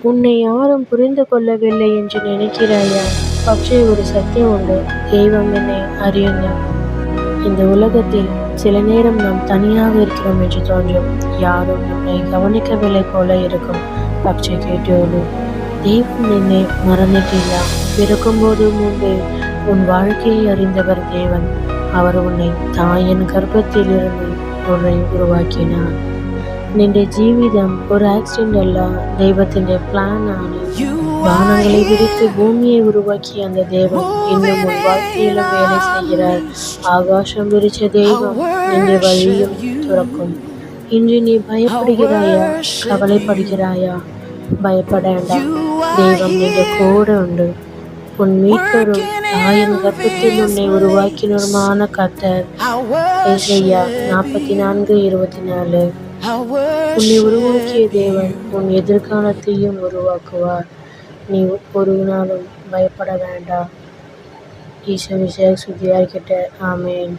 உன்னை யாரும் புரிந்து கொள்ளவில்லை என்று நினைக்கிறாயா? பற்றி ஒரு சத்தியம் உண்டு. தெய்வம் என்னை அறியுங்கள். இந்த உலகத்தில் சில நேரம் நாம் தனியாக இருக்கிறோம் என்று தோன்றும். யாரும் நம்மை கவனிக்கவில்லை போல இருக்கும். பச்சை கேட்டோடு தெய்வம் என்னை மறந்துட்டில்லா. பிறக்கும்போது முன்பே உன் வாழ்க்கையை அறிந்தவர் தேவன். அவர் உன்னை தாயின் கர்ப்பத்திலிருந்து உன்னை ഉറവാക്കിനാണ്. നിന്റെ ജീവിതം ഒരു ആക്സിഡന്റ് അല്ല, ദൈവത്തിന്റെ പ്ലാൻ ആണ്. வானங்களை விரித்து பூமியை உருவாக்கிய அந்த தேவன் இன்னும் உன் வாழ்க்கையிலும் வேலை செய்கிறார். ஆகாசம் விரிச்ச தெய்வம் நின்ற வழியும் துறக்கும். இன்று நீ பயப்படுகிறாயா? கவலைப்படுகிறாயா? பயப்படேண்டா. தெய்வம் நின்ற கூட உண்டு. உன் மீட்பரும் தாயின் கர்ப்பத்தில் உன்னை உருவாக்கினருமான கர்த்தர். ஏசாயா 44:24. உன்னை உருவாக்கிய தேவன் உன் எதிர்காலத்தையும் உருவாக்குவார். நீ ஒரு நாளும் பயப்பட வேண்டாம். ஈசோ விசேஷ சுத்தியாகிட்ட. ஆமேன்.